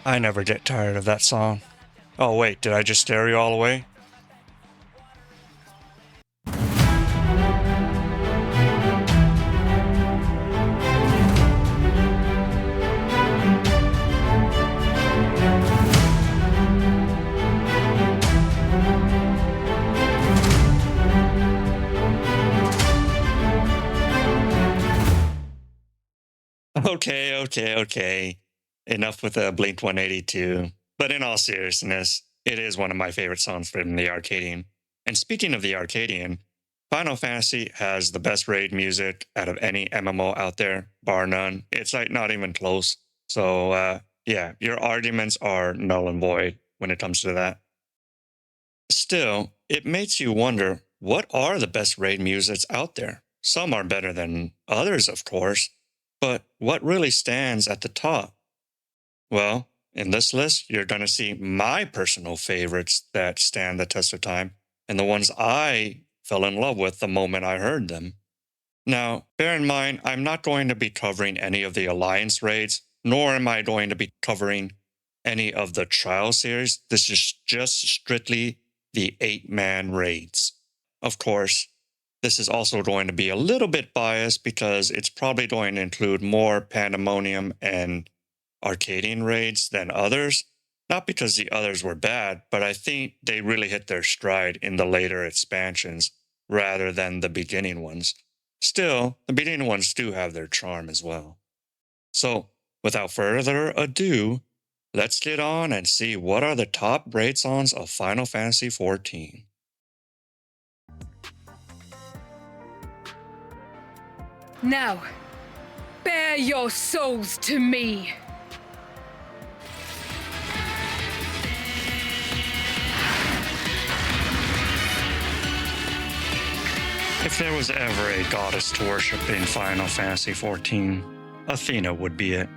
I never get tired of that song. Oh wait, did I just stare you all away? Okay. Enough with the Blink 182. But in all seriousness, it is one of my favorite songs from the Arcadian. And speaking of the Arcadian, Final Fantasy has the best raid music out of any MMO out there, bar none. It's like not even close. So, yeah, your arguments are null and void when it comes to that. Still, it makes you wonder, what are the best raid musics out there? Some are better than others, of course, but what really stands at the top? Well, in this list, you're going to see my personal favorites that stand the test of time and the ones I fell in love with the moment I heard them. Now, bear in mind, I'm not going to be covering any of the Alliance raids, nor am I going to be covering any of the Trial series. This is just strictly the 8-man raids. Of course, this is also going to be a little bit biased because it's probably going to include more Pandemonium and Arcadian raids than others. Not because the others were bad, but I think they really hit their stride in the later expansions rather than the beginning ones. Still, the beginning ones do have their charm as well. So, without further ado, let's get on and see what are the top raid songs of Final Fantasy XIV. Now, bear your souls to me. If there was ever a goddess to worship in Final Fantasy XIV, Athena would be it.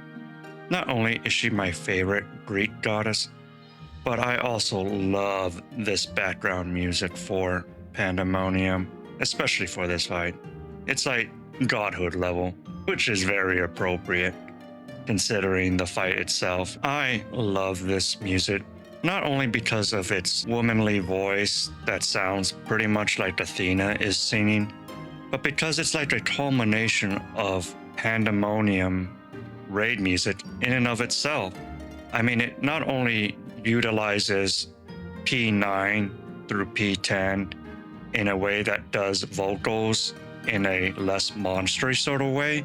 Not only is she my favorite Greek goddess, but I also love this background music for Pandemonium, especially for this fight. It's like godhood level, which is very appropriate considering the fight itself. I love this music, not only because of its womanly voice that sounds pretty much like Athena is singing, but because it's like a culmination of Pandemonium raid music in and of itself. I mean, it not only utilizes P9 through P10 in a way that does vocals in a less monstery sort of way,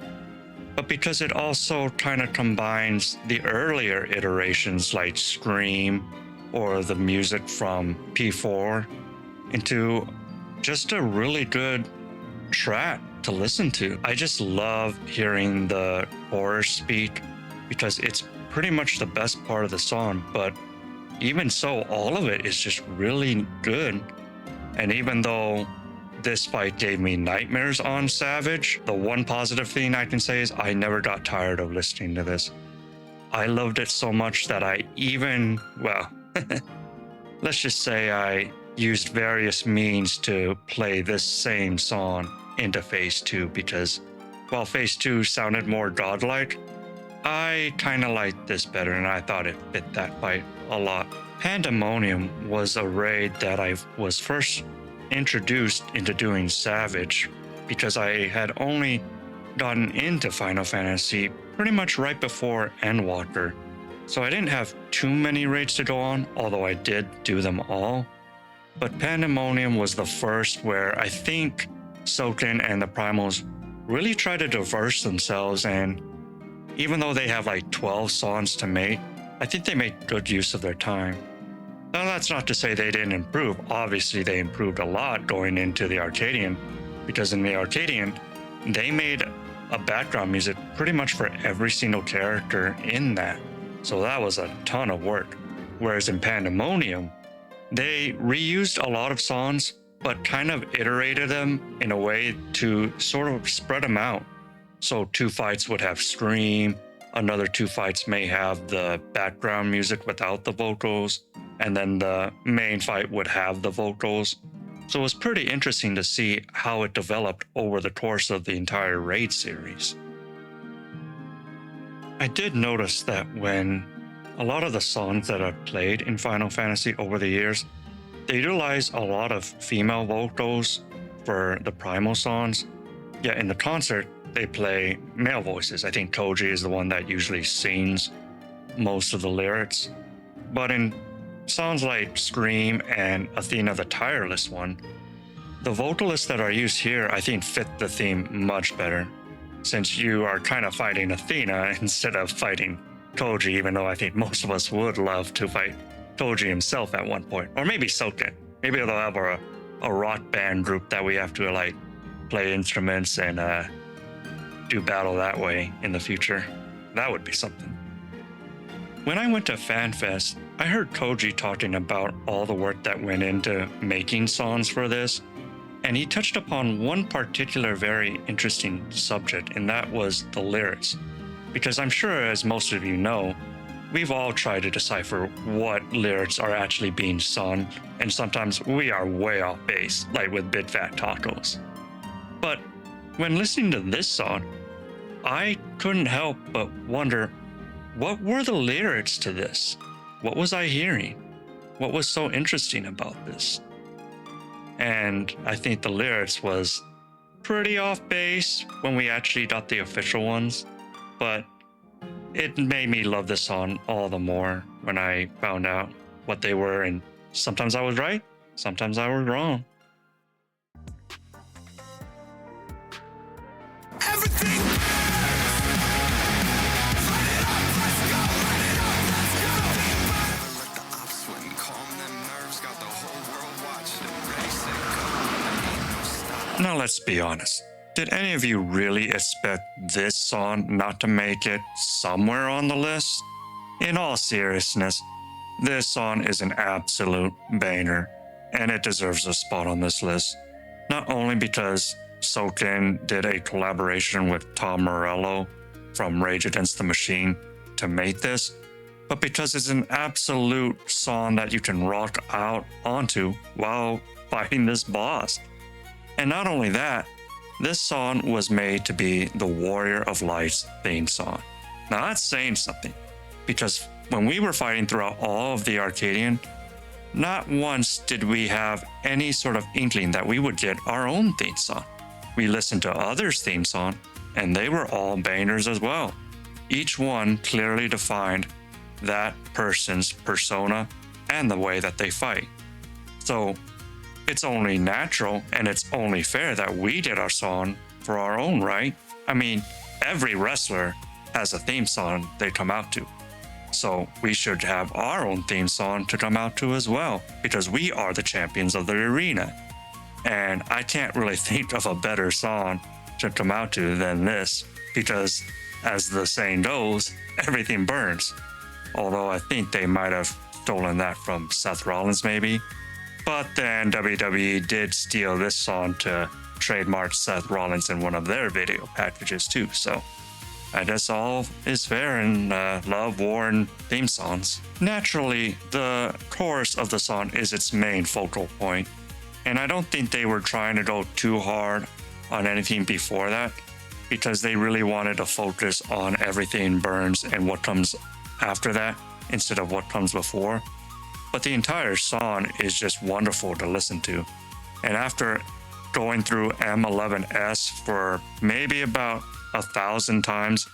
but because it also kind of combines the earlier iterations like Scream or the music from P4 into just a really good track to listen to. I just love hearing the chorus speak because it's pretty much the best part of the song, but even so, all of it is just really good. And even though this fight gave me nightmares on Savage, the one positive thing I can say is I never got tired of listening to this. I loved it so much that I even, well, let's just say I used various means to play this same song into Phase 2 because while Phase 2 sounded more godlike, I kind of liked this better and I thought it fit that fight a lot. Pandemonium was a raid that I was first introduced into doing Savage because I had only gotten into Final Fantasy pretty much right before Endwalker. So I didn't have too many raids to go on, although I did do them all. But Pandemonium was the first where I think Soken and the Primals really tried to diverse themselves, and even though they have like 12 songs to make, I think they made good use of their time. Now that's not to say they didn't improve. Obviously they improved a lot going into the Arcadian, because in the Arcadian, they made a background music pretty much for every single character in that. So that was a ton of work. Whereas in Pandemonium, they reused a lot of songs, but kind of iterated them in a way to sort of spread them out. So 2 fights would have Scream, another 2 fights may have the background music without the vocals, and then the main fight would have the vocals. So it was pretty interesting to see how it developed over the course of the entire raid series. I did notice that when a lot of the songs that I've played in Final Fantasy over the years, they utilize a lot of female vocals for the primal songs. Yet in the concert, they play male voices. I think Koji is the one that usually sings most of the lyrics. But in songs like Scream and Athena the Tireless One, the vocalists that are used here, I think, fit the theme much better, since you are kind of fighting Athena instead of fighting Koji, even though I think most of us would love to fight Koji himself at one point. Or maybe Soken. Maybe they'll have a rock band group that we have to like play instruments and do battle that way in the future. That would be something. When I went to FanFest, I heard Koji talking about all the work that went into making songs for this, and he touched upon one particular very interesting subject, and that was the lyrics. Because I'm sure, as most of you know, we've all tried to decipher what lyrics are actually being sung, and sometimes we are way off base, like with Big Fat Tacos. But when listening to this song, I couldn't help but wonder, what were the lyrics to this? What was I hearing? What was so interesting about this? And I think the lyrics was pretty off base when we actually got the official ones, but it made me love this song all the more when I found out what they were, and sometimes I was right, sometimes I was wrong. Now let's be honest. Did any of you really expect this song not to make it somewhere on the list? In all seriousness, this song is an absolute banger, and it deserves a spot on this list. Not only because Soken did a collaboration with Tom Morello from Rage Against the Machine to make this, but because it's an absolute song that you can rock out onto while fighting this boss. And not only that, this song was made to be the Warrior of Light's theme song. Now that's saying something, because when we were fighting throughout all of the Arcadian, not once did we have any sort of inkling that we would get our own theme song. We listened to others' theme song, and they were all bangers as well. Each one clearly defined that person's persona and the way that they fight. So it's only natural and it's only fair that we did our song for our own, right? I mean, every wrestler has a theme song they come out to. So we should have our own theme song to come out to as well, because we are the champions of the arena. And I can't really think of a better song to come out to than this, because as the saying goes, everything burns. Although I think they might have stolen that from Seth Rollins maybe. But then WWE did steal this song to trademark Seth Rollins in one of their video packages too. So I guess all is fair in love, war, and theme songs. Naturally, the chorus of the song is its main focal point. And I don't think they were trying to go too hard on anything before that, because they really wanted to focus on everything burns and what comes after that instead of what comes before. But the entire song is just wonderful to listen to. And after going through M11S for maybe about 1,000 times,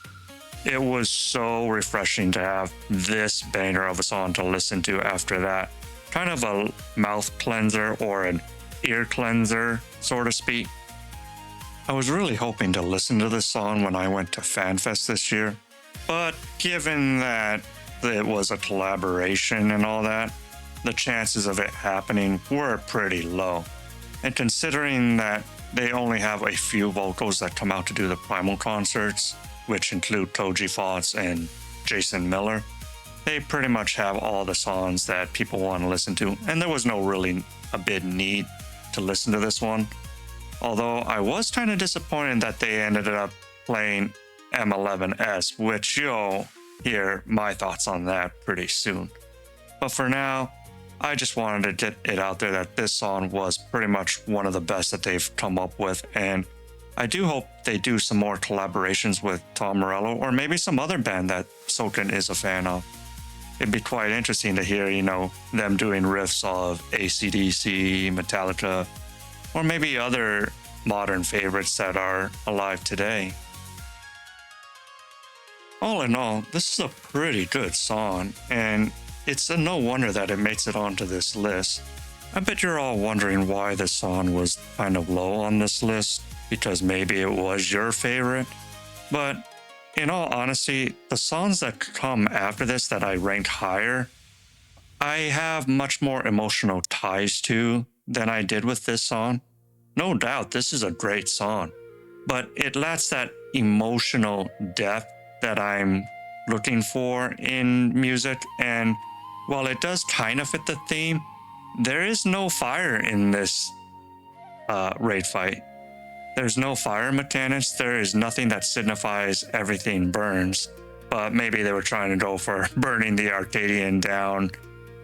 it was so refreshing to have this banger of a song to listen to after that. Kind of a mouth cleanser or an ear cleanser, so to speak. I was really hoping to listen to this song when I went to FanFest this year, but given that it was a collaboration and all that, the chances of it happening were pretty low. And considering that they only have a few vocals that come out to do the Primal concerts, which include Koji Fox and Jason Miller, they pretty much have all the songs that people want to listen to, and there was no really a big need to listen to this one. Although I was kind of disappointed that they ended up playing M11S, which you'll hear my thoughts on that pretty soon. But for now, I just wanted to get it out there that this song was pretty much one of the best that they've come up with, and I do hope they do some more collaborations with Tom Morello or maybe some other band that Soken is a fan of. it'd be quite interesting to hear, them doing riffs of AC/DC, Metallica, or maybe other modern favorites that are alive today. All in all, this is a pretty good song, and it's a no wonder that it makes it onto this list. I bet you're all wondering why this song was kind of low on this list, because maybe it was your favorite. But in all honesty, the songs that come after this that I ranked higher, I have much more emotional ties to than I did with this song. No doubt, this is a great song, but it lacks that emotional depth that I'm looking for in music. And while it does kind of fit the theme, there is no fire in this raid fight. There's no fire mechanics. There is nothing that signifies everything burns. But maybe they were trying to go for burning the Arcadian down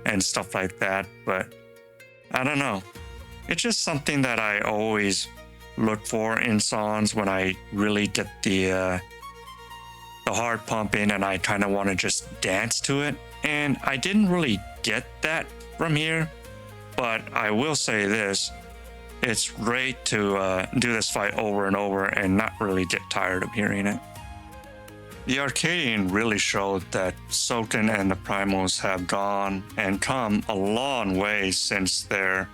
and stuff like that. But I don't know. It's just something that I always look for in songs when I really get the heart pumping and I kind of want to just dance to it. And I didn't really get that from here. But I will say this. It's great to do this fight over and over and not really get tired of hearing it. The Arcadian really showed that Soken and the Primals have gone and come a long way since their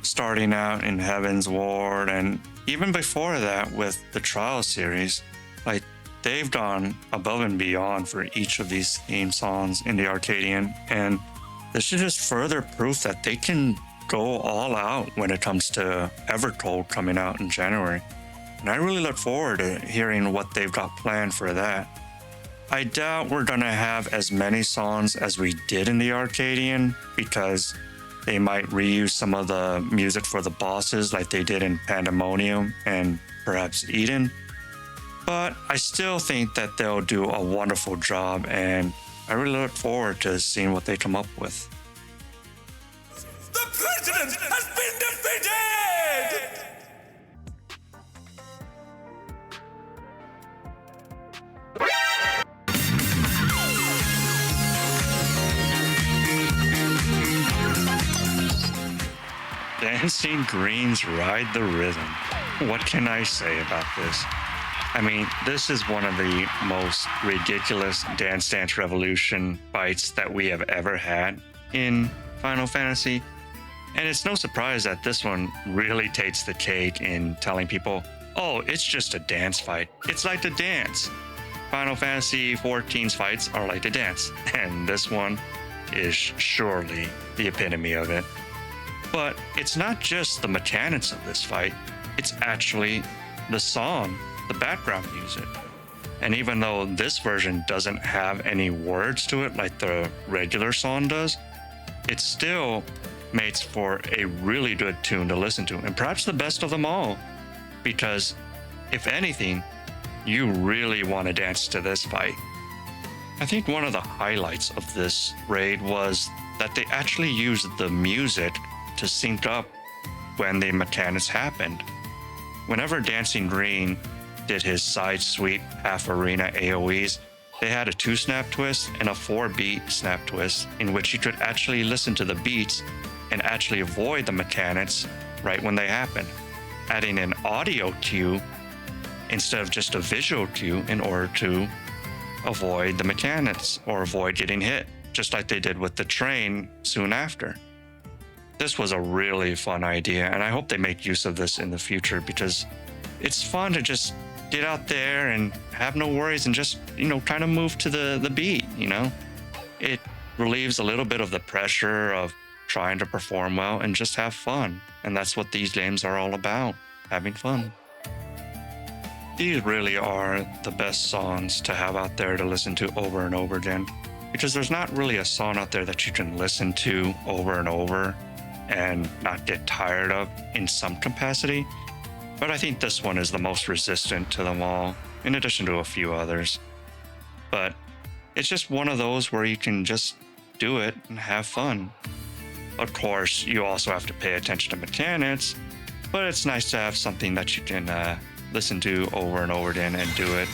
starting out in Heaven's Ward, and even before that with the Trial series. Like, they've gone above and beyond for each of these theme songs in the Arcadian, and this is just further proof that they can go all out when it comes to Evertold coming out in January. And I really look forward to hearing what they've got planned for that. I doubt we're gonna have as many songs as we did in the Arcadian, because they might reuse some of the music for the bosses like they did in Pandemonium and perhaps Eden. But I still think that they'll do a wonderful job, and I really look forward to seeing what they come up with. The president has been defeated! Dancing Greens Ride the Rhythm. What can I say about this? I mean, this is one of the most ridiculous Dance Dance Revolution fights that we have ever had in Final Fantasy. And it's no surprise that this one really takes the cake in telling people, oh, it's just a dance fight. It's like to dance. Final Fantasy XIV's fights are like to dance. And this one is surely the epitome of it. But it's not just the mechanics of this fight. It's actually the song, the background music. And even though this version doesn't have any words to it like the regular song does, it still makes for a really good tune to listen to, and perhaps the best of them all, because if anything, you really want to dance to this fight. I think one of the highlights of this raid was that they actually used the music to sync up when the mechanics happened. Whenever Dancing Green did his side sweep half arena AoEs, they had a 2-snap twist and a 4-beat snap twist in which you could actually listen to the beats and actually avoid the mechanics right when they happen, adding an audio cue instead of just a visual cue in order to avoid the mechanics or avoid getting hit, just like they did with the train soon after. This was a really fun idea, and I hope they make use of this in the future, because it's fun to just get out there and have no worries and just, kind of move to the beat, It relieves a little bit of the pressure of trying to perform well and just have fun. And that's what these games are all about, having fun. These really are the best songs to have out there to listen to over and over again, because there's not really a song out there that you can listen to over and over and not get tired of in some capacity. But I think this one is the most resistant to them all, in addition to a few others. But it's just one of those where you can just do it and have fun. Of course, you also have to pay attention to mechanics, but it's nice to have something that you can listen to over and over again and do it.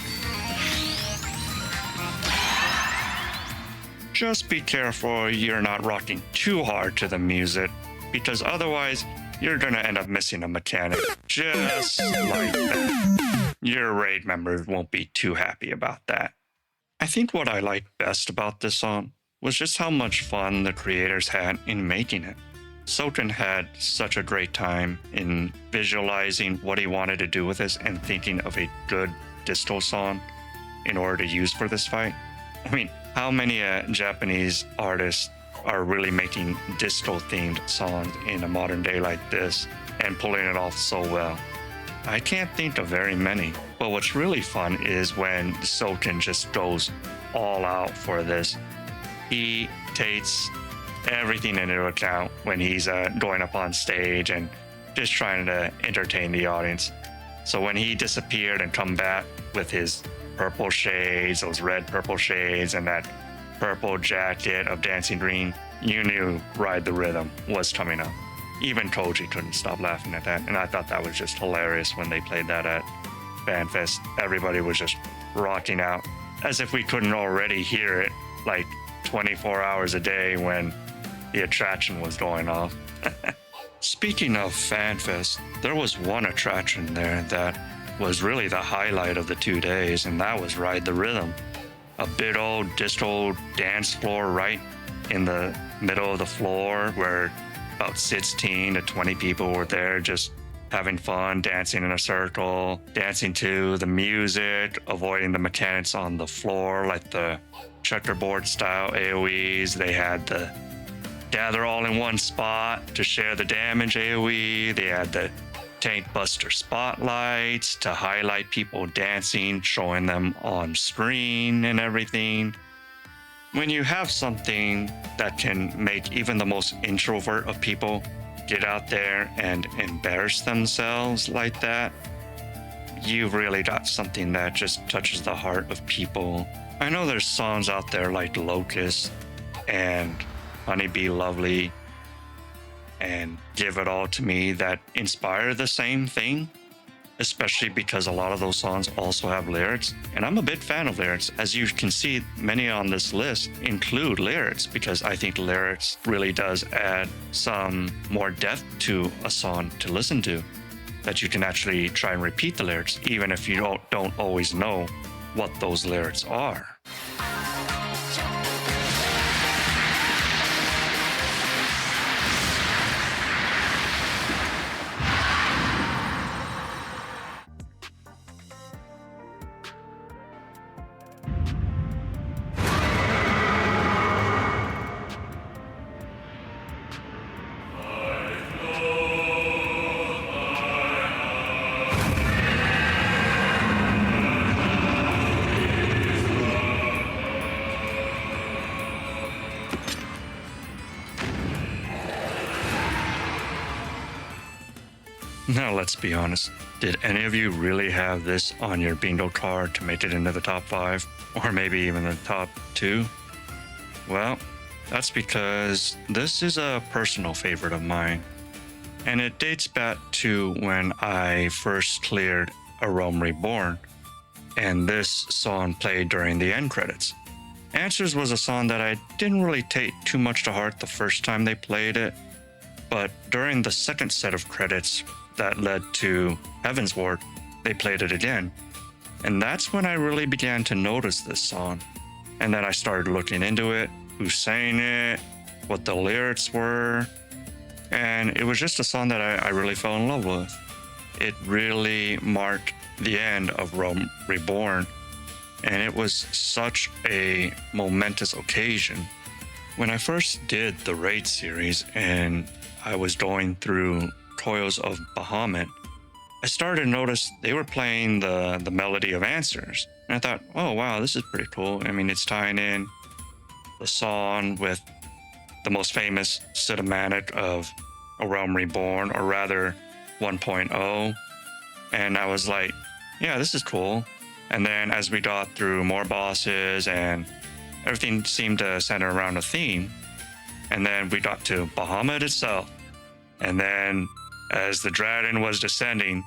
just be careful you're not rocking too hard to the music, because otherwise you're gonna end up missing a mechanic just like that. Your raid members won't be too happy about that. I think what I liked best about this song was just how much fun the creators had in making it. Sultan had such a great time in visualizing what he wanted to do with this and thinking of a good distal song in order to use for this fight. I mean, how many Japanese artists are really making distal themed songs in a modern day like this and pulling it off so well? I can't think of very many. But what's really fun is when Sultan just goes all out for this. He takes everything into account when he's going up on stage and just trying to entertain the audience. So when he disappeared and come back with his purple shades, those red purple shades, and that purple jacket of dancing green, you knew Ride the Rhythm was coming up. Even Koji couldn't stop laughing at that, and I thought that was just hilarious when they played that at FanFest. Everybody was just rocking out as if we couldn't already hear it like 24 hours a day when the attraction was going off. Speaking of FanFest, there was one attraction there that was really the highlight of the 2 days, and that was Ride the Rhythm. A big old distal dance floor right in the middle of the floor where about 16 to 20 people were there just having fun, dancing in a circle, dancing to the music, avoiding the mechanics on the floor like the checkerboard style AoEs. They had the gather all in one spot to share the damage AoE. They had the tank buster spotlights to highlight people dancing, showing them on screen and everything. When you have something that can make even the most introvert of people get out there and embarrass themselves like that, you've really got something that just touches the heart of people. I know there's songs out there like Locust and Honeybee Lovely and Give It All to Me that inspire the same thing, especially because a lot of those songs also have lyrics. And I'm a big fan of lyrics. As you can see, many on this list include lyrics because I think lyrics really does add some more depth to a song to listen to, that you can actually try and repeat the lyrics, even if you don't always know what those lyrics are. Now, let's be honest. Did any of you really have this on your bingo card to make it into the top 5? Or maybe even the top 2? Well, that's because this is a personal favorite of mine. And it dates back to when I first cleared A Realm Reborn. And this song played during the end credits. Answers was a song that I didn't really take too much to heart the first time they played it. But during the second set of credits that led to Heaven's Ward, they played it again. And that's when I really began to notice this song. And then I started looking into it, who sang it, what the lyrics were. And it was just a song that I really fell in love with. It really marked the end of Realm Reborn. And it was such a momentous occasion. When I first did the Raid series and I was going through Toils of Bahamut, I started to notice they were playing the melody of Answers. And I thought, oh wow, this is pretty cool. I mean, it's tying in the song with the most famous cinematic of A Realm Reborn, or rather 1.0. And I was like, yeah, this is cool. And then as we got through more bosses and everything seemed to center around a theme, and then we got to Bahamut itself. And then as the dragon was descending,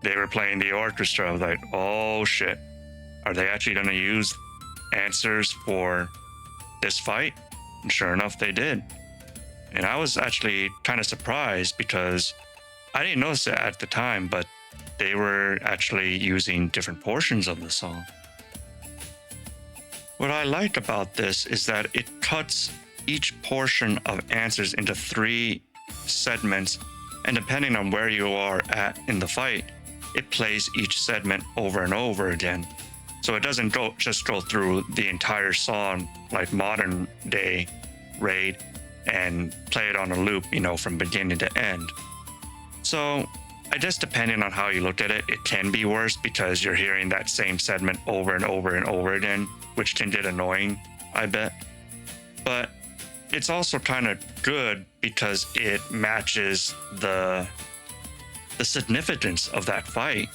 they were playing the orchestra. I was like, oh shit, are they actually going to use Answers for this fight? And sure enough, they did. And I was actually kind of surprised because I didn't notice it at the time, but they were actually using different portions of the song. What I like about this is that it cuts each portion of answers into 3 segments, and depending on where you are at in the fight, it plays each segment over and over again. So it doesn't just go through the entire song like modern day raid and play it on a loop, from beginning to end. So I guess depending on how you look at it, it can be worse because you're hearing that same segment over and over and over again, which can get annoying, I bet. But it's also kind of good because it matches the significance of that fight.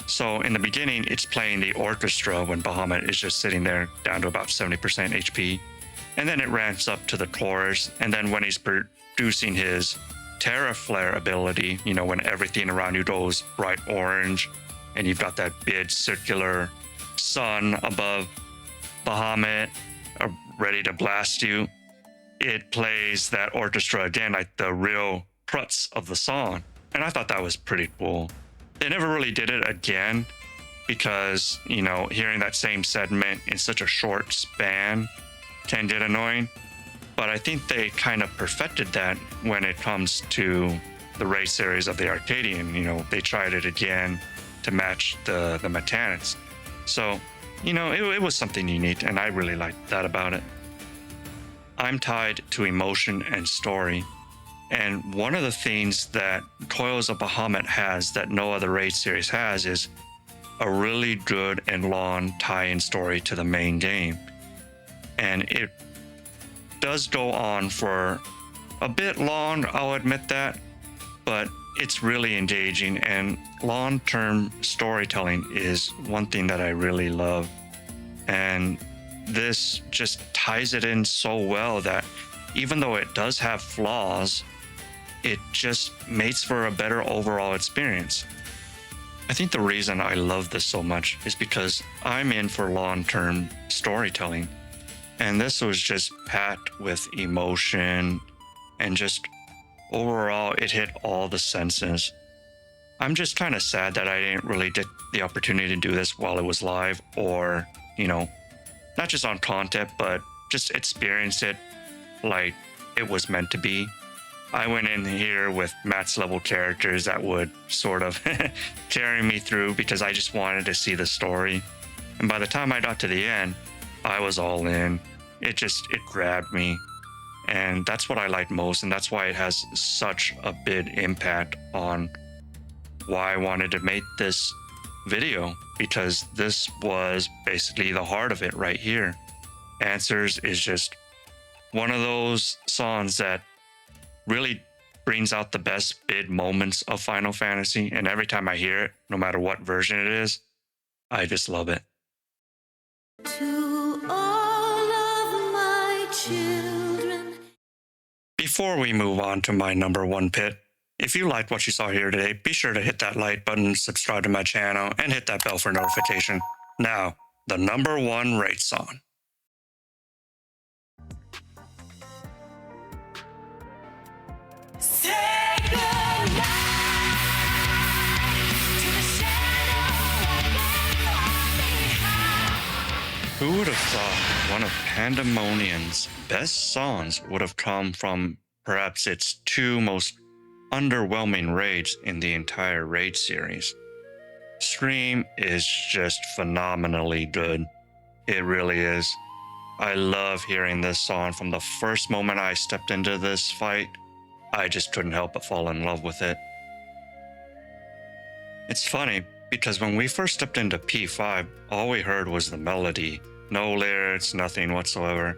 So in the beginning, it's playing the orchestra when Bahamut is just sitting there down to about 70% HP. And then it ramps up to the chorus. And then when he's producing his Terra Flare ability, when everything around you goes bright orange and you've got that big circular sun above Bahamut ready to blast you, it plays that orchestra again, like the real crux of the song. And I thought that was pretty cool. They never really did it again because, hearing that same segment in such a short span can get annoying. But I think they kind of perfected that when it comes to the raid series of the Arcadian. They tried it again to match the mechanics. So, it was something unique, and I really liked that about it. I'm tied to emotion and story. And one of the things that Coils of Bahamut has that no other raid series has is a really good and long tie-in story to the main game. And it does go on for a bit long, I'll admit that, but it's really engaging, and long-term storytelling is one thing that I really love. And this just ties it in so well that even though it does have flaws, it just makes for a better overall experience. I think the reason I love this so much is because I'm in for long-term storytelling. And this was just packed with emotion and just overall, it hit all the senses. I'm just kind of sad that I didn't really get the opportunity to do this while it was live or, not just on content, but just experience it like it was meant to be. I went in here with max level characters that would sort of carry me through because I just wanted to see the story. And by the time I got to the end, I was all in. It grabbed me. And that's what I like most. And that's why it has such a big impact on why I wanted to make this video, because this was basically the heart of it right here. Answers is just one of those songs that really brings out the best bid moments of Final Fantasy. And every time I hear it, no matter what version it is, I just love it. To all of my children. Before we move on to my number 1 pit, if you liked what you saw here today, be sure to hit that like button, subscribe to my channel, and hit that bell for notification. Now, the number 1 raid song. Say goodnight to the shadow behind. Who would have thought one of Pandemonium's best songs would have come from perhaps its 2 most underwhelming raids in the entire raid series? Scream is just phenomenally good. It really is. I love hearing this song. From the first moment I stepped into this fight, I just couldn't help but fall in love with it. It's funny, because when we first stepped into P5, all we heard was the melody. No lyrics, nothing whatsoever.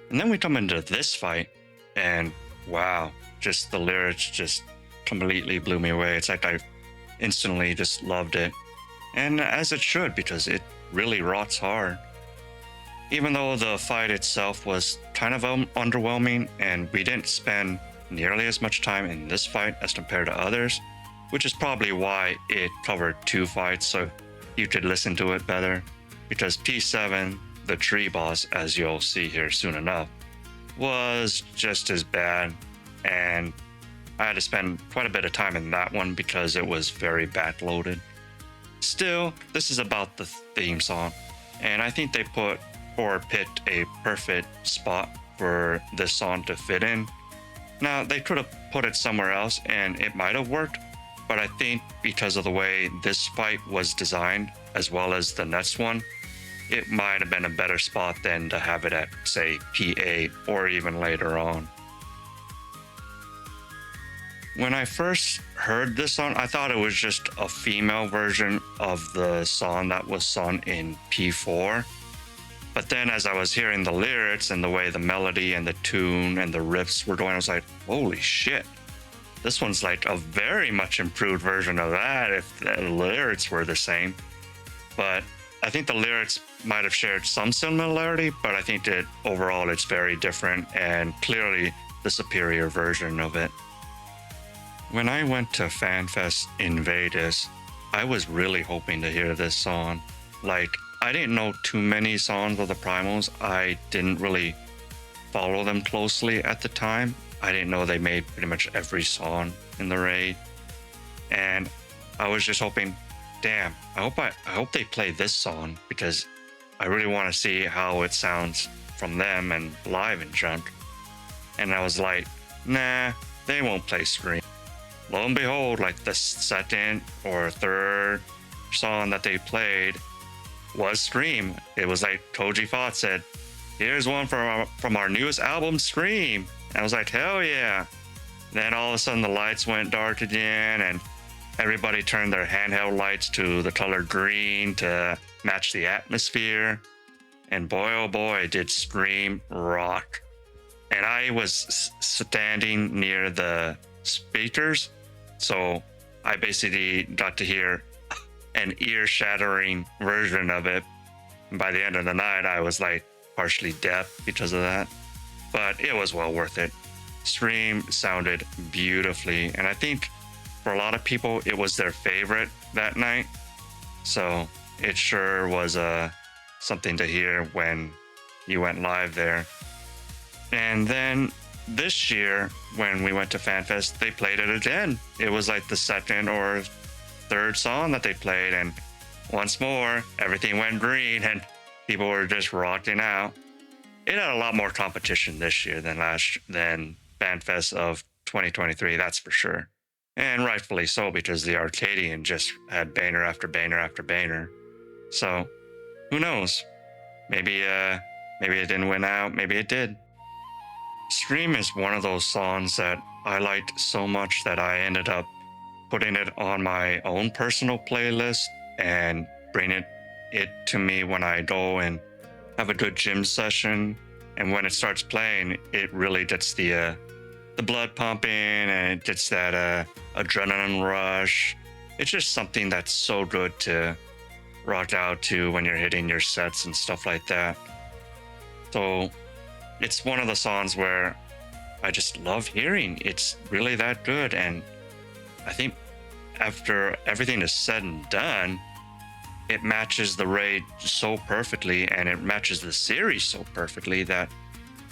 And then we come into this fight, and wow, just the lyrics just completely blew me away. It's like I instantly just loved it. And as it should, because it really rocks hard. Even though the fight itself was kind of underwhelming, and we didn't spend nearly as much time in this fight as compared to others, which is probably why it covered 2 fights so you could listen to it better. Because P7, the tree boss, as you'll see here soon enough, was just as bad, and I had to spend quite a bit of time in that one because it was very backloaded. Still, this is about the theme song, and I think they picked a perfect spot for this song to fit in. Now, they could have put it somewhere else and it might have worked, but I think because of the way this fight was designed, as well as the next one, it might have been a better spot than to have it at, say, P8 or even later on. When I first heard this song, I thought it was just a female version of the song that was sung in P4. But then as I was hearing the lyrics and the way the melody and the tune and the riffs were going, I was like, holy shit. This one's like a very much improved version of that if the lyrics were the same. But I think the lyrics might have shared some similarity, but I think that overall it's very different and clearly the superior version of it. When I went to FanFest in Vegas, I was really hoping to hear this song. Like, I didn't know too many songs of the Primals. I didn't really follow them closely at the time. I didn't know they made pretty much every song in the raid. And I was just hoping, damn, I hope they play this song because I really want to see how it sounds from them and live and junk. And I was like, nah, they won't play Scream. Lo and behold, like the second or third song that they played was Scream. It was like Koji Fat said, here's one from our newest album, Scream. And I was like, hell yeah. Then all of a sudden the lights went dark again and everybody turned their handheld lights to the color green to match the atmosphere. And boy, oh boy, did Scream rock. And I was standing near the speakers, so I basically got to hear an ear-shattering version of it. And by the end of the night, I was like partially deaf because of that. But it was well worth it. Scream sounded beautifully, and I think for a lot of people, it was their favorite that night. So it sure was something to hear when you went live there. And then this year, when we went to FanFest, they played it again. It was like the second or third song that they played, and once more, everything went green and people were just rocking out. It had a lot more competition this year than FanFest of 2023, that's for sure. And rightfully so, because the Arcadian just had banner after banner after banner. So, who knows? Maybe it didn't win out, maybe it did. Scream is one of those songs that I liked so much that I ended up putting it on my own personal playlist and bringing it to me when I go and have a good gym session. And when it starts playing, it really gets the blood pumping and it gets that adrenaline rush. It's just something that's so good to rock out to when you're hitting your sets and stuff like that. So it's one of the songs where I just love hearing. It's really that good. And I think after everything is said and done, it matches the raid so perfectly and it matches the series so perfectly that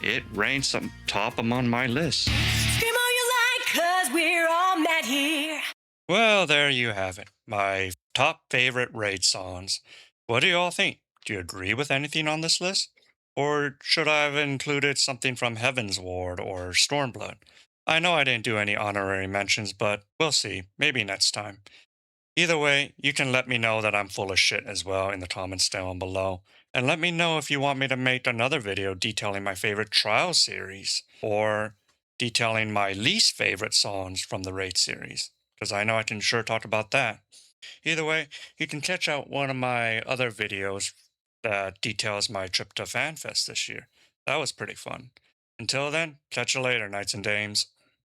it ranks up top among my list. Scream all you like, 'cause we're all mad here. Well, there you have it. My top favorite raid songs. What do you all think? Do you agree with anything on this list? Or should I have included something from Heaven's Ward or Stormblood? I know I didn't do any honorary mentions, but we'll see. Maybe next time. Either way, you can let me know that I'm full of shit as well in the comments down below. And let me know if you want me to make another video detailing my favorite Trial series or detailing my least favorite songs from the Raid series, because I know I can sure talk about that. Either way, you can check out one of my other videos that details my trip to FanFest this year. That was pretty fun. Until then, catch you later, Knights and Dames.